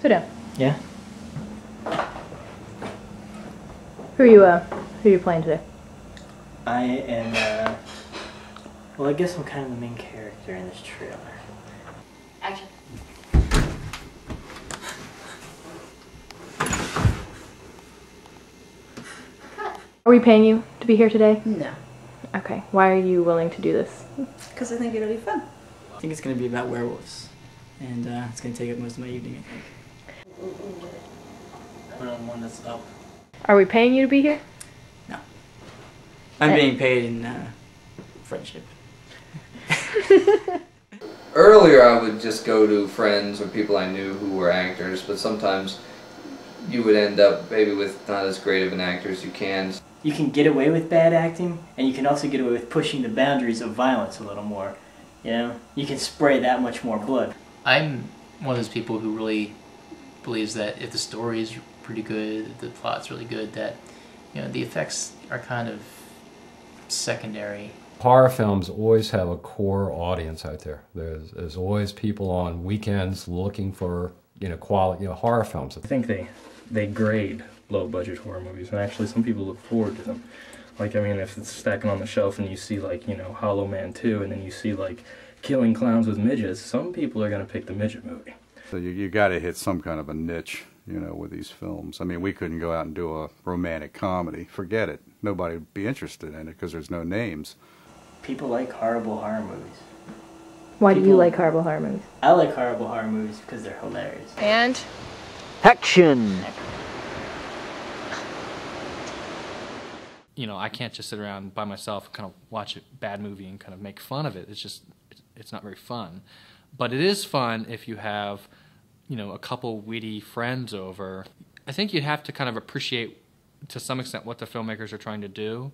Sit down. Yeah? Who are you playing today? I am, well, I guess I'm kind of the main character in this trailer. Action. Are we paying you to be here today? No. Okay. Why are you willing to do this? Because I think it'll be fun. I think it's going to be about werewolves. And it's going to take up most of my evening, I think. Put on one that's up. Are we paying you to be here? No. I'm being paid in friendship. Earlier I would just go to friends or people I knew who were actors, but sometimes you would end up maybe with not as great of an actor as you can. You can get away with bad acting, and you can also get away with pushing the boundaries of violence a little more. You know? You can spray that much more blood. I'm one of those people who really believes that if the story is pretty good, if the plot's really good, that, you know, the effects are kind of secondary. Horror films always have a core audience out there. There's always people on weekends looking for, you know, quality, you know, horror films. I think they grade low-budget horror movies, and actually some people look forward to them. Like, I mean, if it's stacking on the shelf and you see, like, you know, Hollow Man 2, and then you see, like, Killing Clowns with Midgets, some people are going to pick the midget movie. So you got to hit some kind of a niche, you know, with these films. I mean, we couldn't go out and do a romantic comedy. Forget it. Nobody would be interested in it because there's no names. People like horrible horror movies. Why do you like horrible horror movies? I like horrible horror movies because they're hilarious. And? Action! You know, I can't just sit around by myself and kind of watch a bad movie and kind of make fun of it. It's just, it's not very fun. But it is fun if you have, you know, a couple witty friends over. I think you'd have to kind of appreciate to some extent what the filmmakers are trying to do.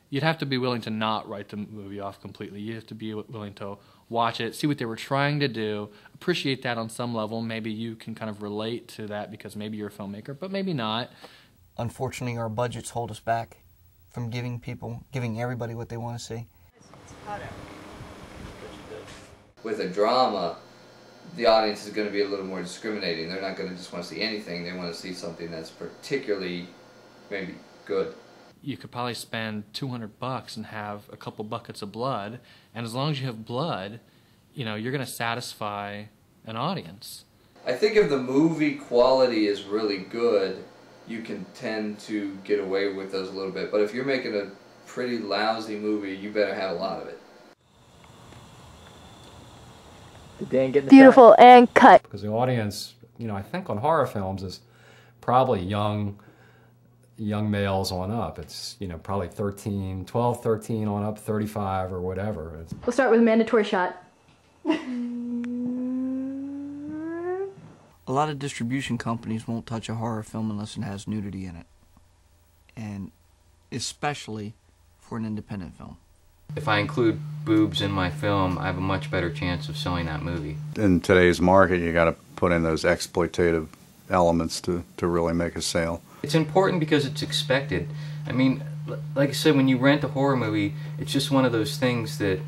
You'd have to be willing to not write the movie off completely. You have to be willing to watch it, see what they were trying to do, appreciate that on some level. Maybe you can kind of relate to that because maybe you're a filmmaker, but maybe not. Unfortunately, our budgets hold us back from giving everybody what they want to see. With a drama, the audience is going to be a little more discriminating. They're not going to just want to see anything. They want to see something that's particularly maybe good. You could probably spend $200 and have a couple buckets of blood, and as long as you have blood, you know, you're going to satisfy an audience. I think if the movie quality is really good, you can tend to get away with those a little bit. But if you're making a pretty lousy movie, you better have a lot of it. Beautiful and cut. Because the audience, you know, I think on horror films is probably young males on up. It's, you know, probably 12, 13 on up, 35 or whatever. We'll start with a mandatory shot. A lot of distribution companies won't touch a horror film unless it has nudity in it. And especially for an independent film. If I include boobs in my film, I have a much better chance of selling that movie. In today's market, you got to put in those exploitative elements to really make a sale. It's important because it's expected. I mean, like I said, when you rent a horror movie, it's just one of those things that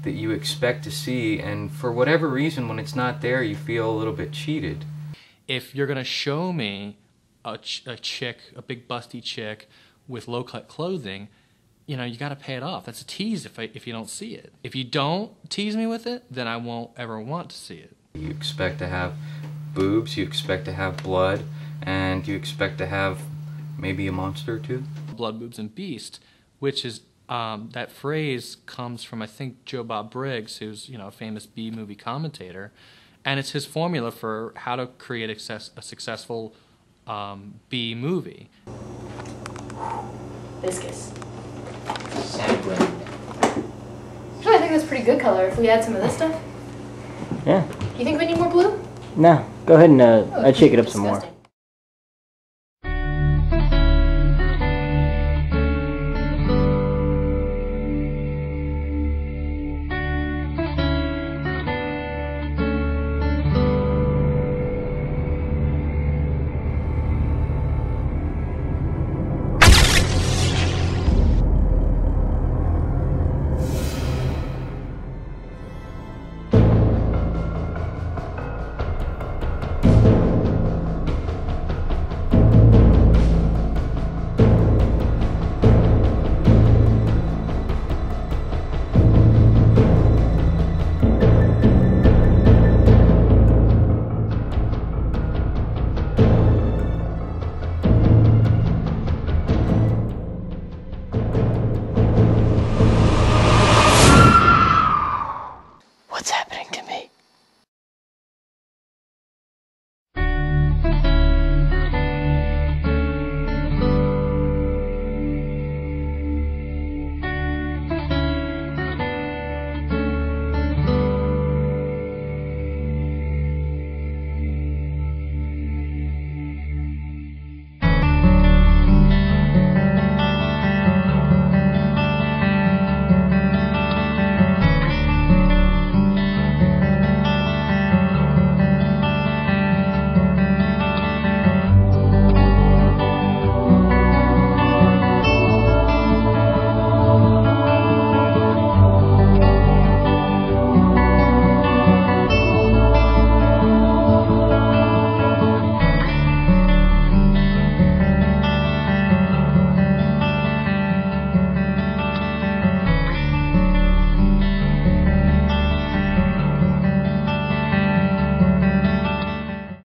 you expect to see, and for whatever reason, when it's not there, you feel a little bit cheated. If you're going to show me a chick, a big busty chick with low-cut clothing, you know, you got to pay it off. That's a tease if you don't see it. If you don't tease me with it, then I won't ever want to see it. You expect to have boobs, you expect to have blood, and you expect to have maybe a monster or two. Blood, boobs, and beast, which is, that phrase comes from, I think, Joe Bob Briggs, who's, you know, a famous B-movie commentator, and it's his formula for how to create a successful B-movie. Viscous. Actually, I think that's pretty good color if we add some of this stuff. Yeah. You think we need more blue? No, go ahead and I'd shake it up some more.